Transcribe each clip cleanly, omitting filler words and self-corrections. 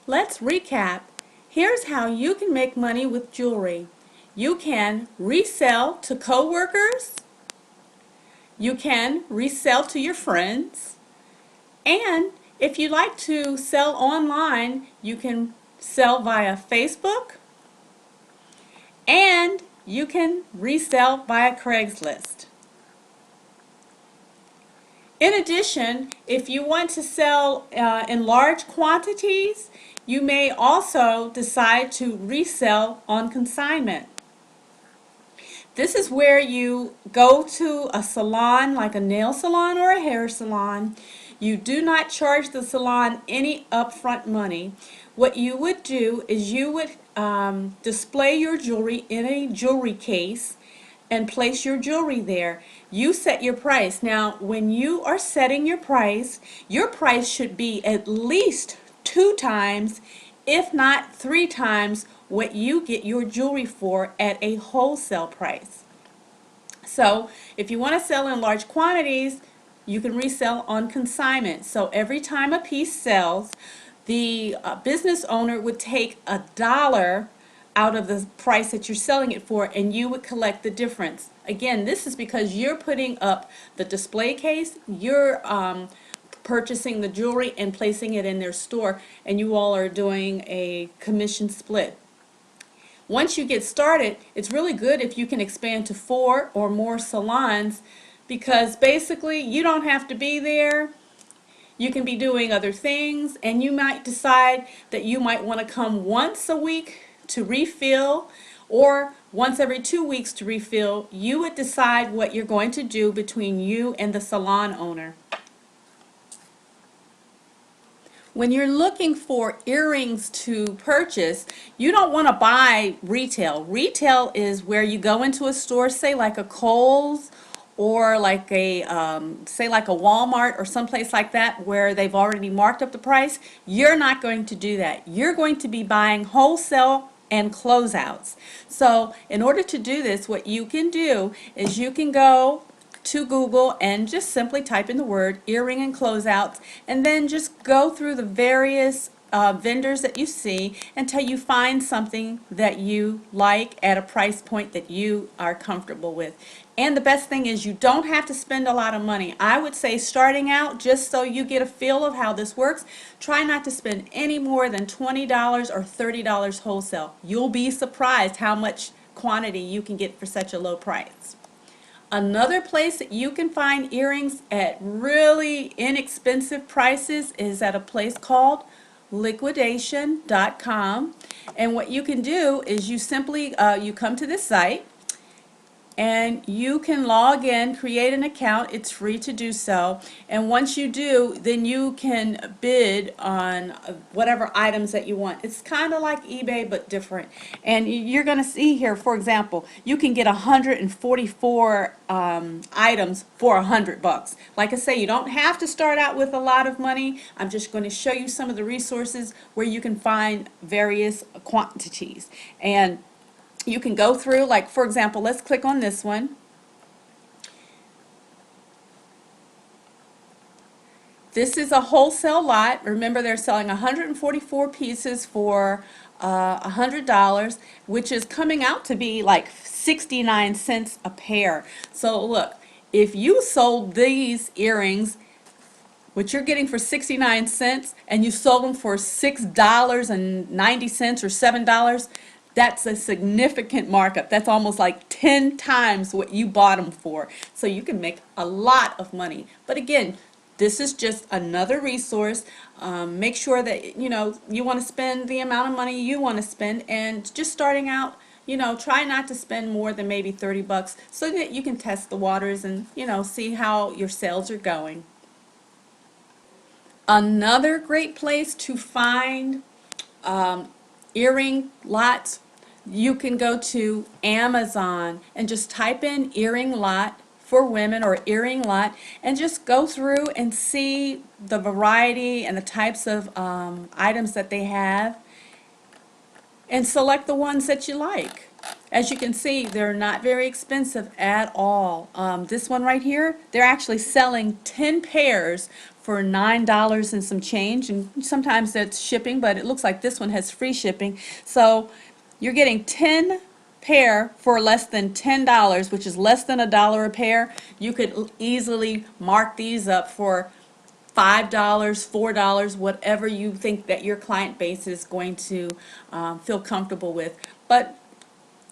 Let's recap. Here's how you can make money with jewelry. You can resell to coworkers, you can resell to your friends, and if you like to sell online, you can sell via Facebook and you can resell via Craigslist. In addition, if you want to sell in large quantities, you may also decide to resell on consignment. This is where you go to a salon like a nail salon or a hair salon. You do not charge the salon any upfront money. What you would do is you would display your jewelry in a jewelry case and place your jewelry there. You set your price. Now, when you are setting your price should be at least 2 times, if not 3 times, what you get your jewelry for at a wholesale price. So, if you want to sell in large quantities, you can resell on consignment. So, every time a piece sells, the business owner would take $1 out of the price that you're selling it for, and you would collect the difference. Again, this is because you're putting up the display case, you're purchasing the jewelry and placing it in their store, and you all are doing a commission split. Once you get started, it's really good if you can expand to 4 or more salons, because basically you don't have to be there. You can be doing other things, and you might decide that you might want to come once a week to refill, or once every 2 weeks to refill. You would decide what you're going to do between you and the salon owner. When you're looking for earrings to purchase, you don't want to buy retail. Retail is where you go into a store, say like a Kohl's or like a say like a Walmart or someplace like that, where they've already marked up the price. You're not going to do that. You're going to be buying wholesale and closeouts. So in order to do this, what you can do is you can go to Google and just simply type in the word earring and closeouts, and then just go through the various vendors that you see until you find something that you like at a price point that you are comfortable with. And the best thing is, you don't have to spend a lot of money. I would say, starting out, just so you get a feel of how this works, try not to spend any more than $20 or $30 wholesale. You'll be surprised how much quantity you can get for such a low price. Another place that you can find earrings at really inexpensive prices is at a place called liquidation.com. And what you can do is you simply you come to this site and you can log in, create an account. It's free to do so, and once you do, then you can bid on whatever items that you want. It's kind of like eBay but different, and you're going to see here, for example, you can get 144 items for $100. Like I say, you don't have to start out with a lot of money. I'm just going to show you some of the resources where you can find various quantities, and you can go through, like for example, let's click on this one. This is a wholesale lot. Remember, they're selling 144 pieces for $100, which is coming out to be like 69 cents a pair. So look, if you sold these earrings, what you're getting for 69 cents, and you sold them for $6.90 or $7, that's a significant markup. That's almost like 10 times what you bought them for. So you can make a lot of money. But again, this is just another resource. Make sure that you want to spend the amount of money you want to spend, and just starting out, try not to spend more than maybe $30 so that you can test the waters and see how your sales are going. Another great place to find earring lots, you can go to Amazon and just type in earring lot for women or earring lot, and just go through and see the variety and the types of items that they have, and select the ones that you like. As you can see, they're not very expensive at all. This one right here, they're actually selling 10 pairs for $9 and some change, and sometimes that's shipping, but it looks like this one has free shipping. So you're getting 10 pair for less than $10, which is less than $1 a pair. You could easily mark these up for $5, $4, whatever you think that your client base is going to feel comfortable with. But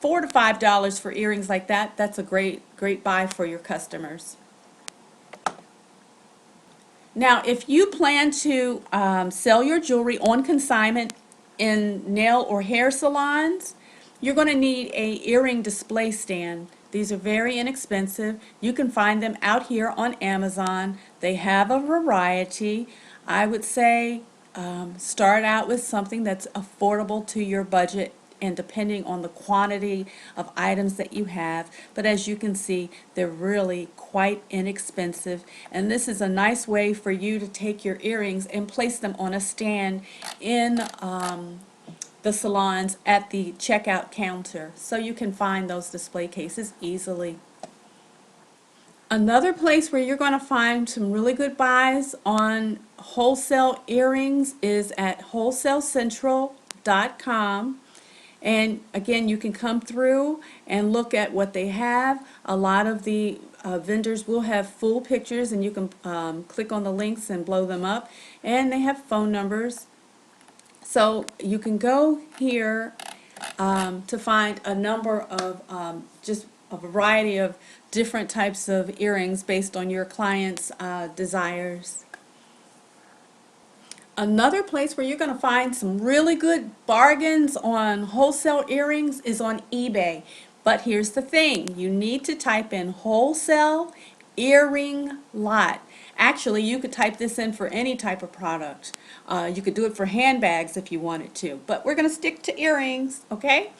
$4 to $5 for earrings like that, that's a great buy for your customers. Now, if you plan to sell your jewelry on consignment in nail or hair salons, you're going to need a earring display stand. These are very inexpensive. You can find them out here on Amazon. They have a variety. I would say start out with something that's affordable to your budget and depending on the quantity of items that you have. But as you can see, they're really quite inexpensive. And this is a nice way for you to take your earrings and place them on a stand in the salons at the checkout counter. So you can find those display cases easily. Another place where you're going to find some really good buys on wholesale earrings is at wholesalecentral.com. And again, you can come through and look at what they have. A lot of the vendors will have full pictures, and you can click on the links and blow them up. And they have phone numbers. So you can go here to find a number of just a variety of different types of earrings based on your client's desires. Another place where you're going to find some really good bargains on wholesale earrings is on eBay. But here's the thing, you need to type in wholesale earring lot. Actually, you could type this in for any type of product. You could do it for handbags if you wanted to, but we're going to stick to earrings, okay?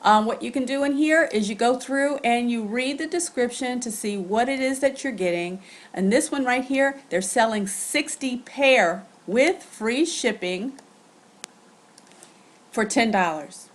What you can do in here is you go through and you read the description to see what it is that you're getting. And this one right here, they're selling 60 pair with free shipping for $10.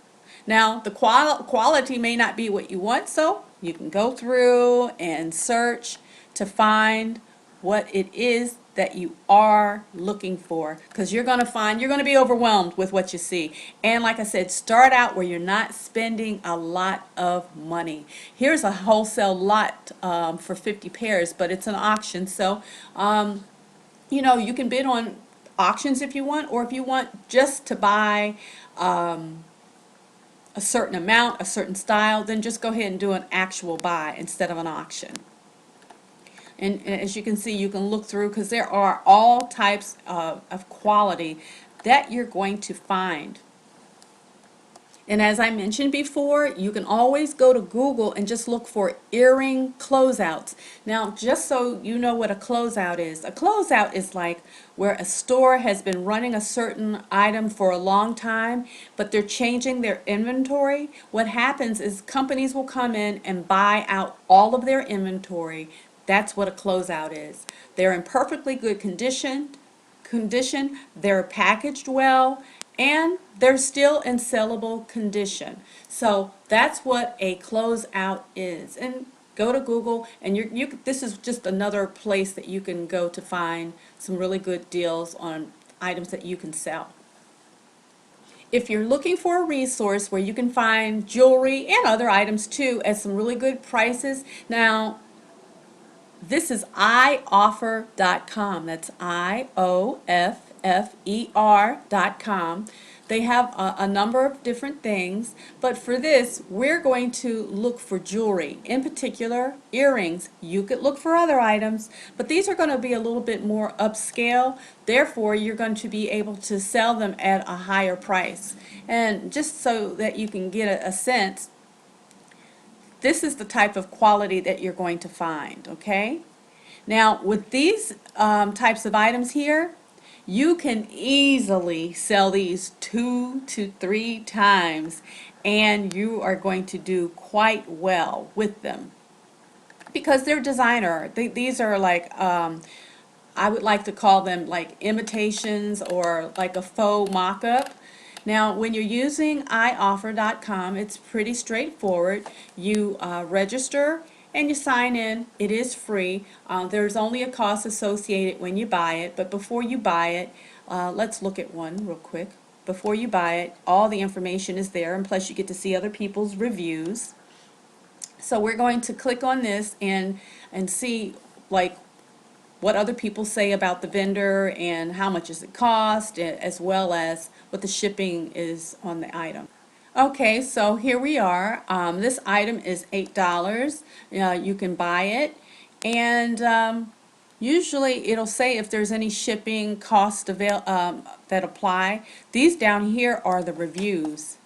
Now, the quality may not be what you want, so you can go through and search to find what it is that you are looking for, because you're going to be overwhelmed with what you see. And like I said, start out where you're not spending a lot of money. Here's a wholesale lot for 50 pairs, but it's an auction, so you know, you can bid on auctions if you want, or if you want just to buy a certain amount, a certain style, then just go ahead and do an actual buy instead of an auction. And as you can see, you can look through, because there are all types of quality that you're going to find. And as I mentioned before, you can always go to Google and just look for earring closeouts. Now, just so you know what a closeout is like where a store has been running a certain item for a long time, but they're changing their inventory. What happens is companies will come in and buy out all of their inventory. That's what a closeout is. They're in perfectly good condition, they're packaged well, and they're still in sellable condition. So that's what a closeout is. And go to Google, and this is just another place that you can go to find some really good deals on items that you can sell. If you're looking for a resource where you can find jewelry and other items too at some really good prices, now this is ioffer.com. That's IOFFER.com. They have a number of different things, but for this, we're going to look for jewelry. In particular, earrings. You could look for other items, but these are going to be a little bit more upscale. Therefore, you're going to be able to sell them at a higher price. And just so that you can get a sense, this is the type of quality that you're going to find, okay? Now, with these types of items here, you can easily sell these 2 to 3 times, and you are going to do quite well with them because they're designer. These are like, I would like to call them like imitations or like a faux mock-up. Now, when you're using ioffer.com, it's pretty straightforward. You register and you sign in. It is free. There's only a cost associated when you buy it, but before you buy it, let's look at one real quick. Before you buy it, all the information is there, and plus you get to see other people's reviews. So we're going to click on this and see like what other people say about the vendor and how much does it cost, as well as what the shipping is on the item. Okay, so here we are. This item is $8. You can buy it, and usually it'll say if there's any shipping cost that apply. These down here are the reviews.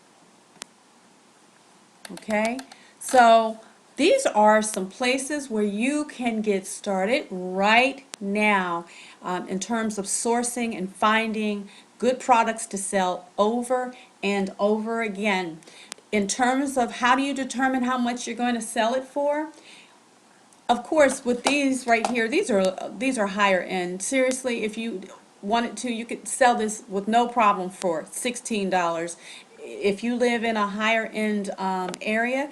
Okay, so these are some places where you can get started right now in terms of sourcing and finding good products to sell over and over again. In terms of how do you determine how much you're going to sell it for? Of course, with these right here, these are higher end. Seriously, if you wanted to, you could sell this with no problem for $16. If you live in a higher end area,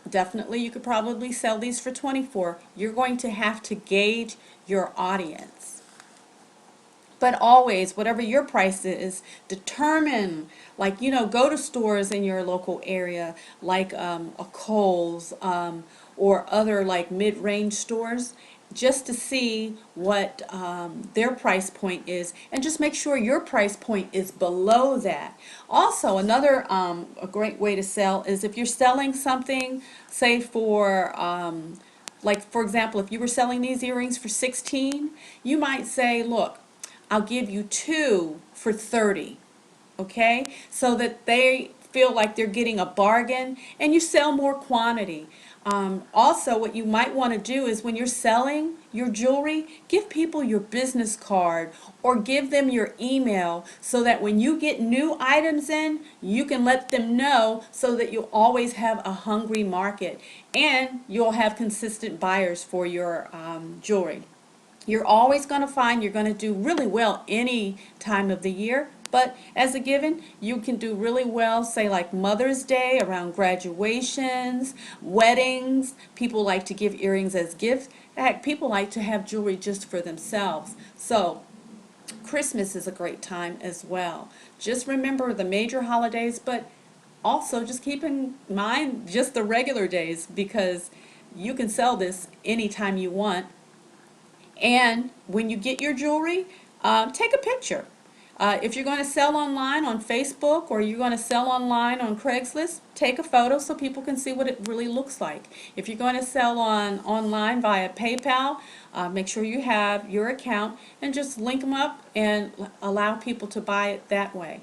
definitely you could probably sell these for 24. You're going to have to gauge your audience. But always, whatever your price is, determine, like, go to stores in your local area, like a Kohl's or other like mid-range stores, just to see what their price point is, and just make sure your price point is below that. Also, another a great way to sell is if you're selling something, say for like for example, if you were selling these earrings for 16, you might say, look, I'll give you two for 30, okay? So that they feel like they're getting a bargain, and you sell more quantity. Also, what you might want to do is when you're selling your jewelry, give people your business card or give them your email so that when you get new items in, you can let them know, so that you'll always have a hungry market and you'll have consistent buyers for your jewelry. You're always going to find you're going to do really well any time of the year, but as a given, you can do really well, say like Mother's Day, around graduations, weddings. People like to give earrings as gifts. Heck, people like to have jewelry just for themselves. So Christmas is a great time as well. Just remember the major holidays, but also just keep in mind just the regular days, because you can sell this anytime you want. And when you get your jewelry, take a picture. If you're going to sell online on Facebook or you're going to sell online on Craigslist, take a photo so people can see what it really looks like. If you're going to sell online via PayPal, make sure you have your account and just link them up and allow people to buy it that way.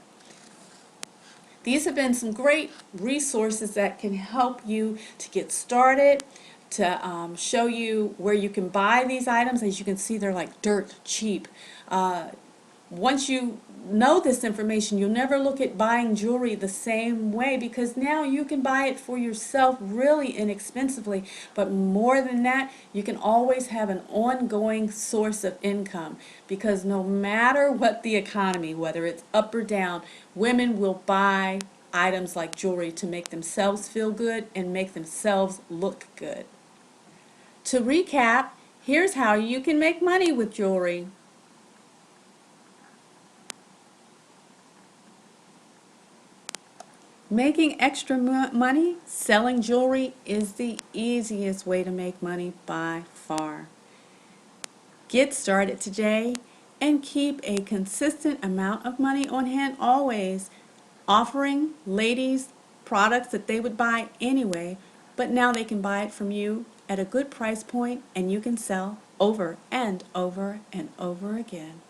These have been some great resources that can help you to get started, to show you where you can buy these items. As you can see, they're like dirt cheap. Once you know this information, you'll never look at buying jewelry the same way, because now you can buy it for yourself really inexpensively. But more than that, you can always have an ongoing source of income, because no matter what the economy, whether it's up or down, women will buy items like jewelry to make themselves feel good and make themselves look good. To recap, here's how you can make money with jewelry. Making extra money selling jewelry is the easiest way to make money by far. Get started today and keep a consistent amount of money on hand always, offering ladies products that they would buy anyway, but now they can buy it from you at a good price point, and you can sell over and over and over again.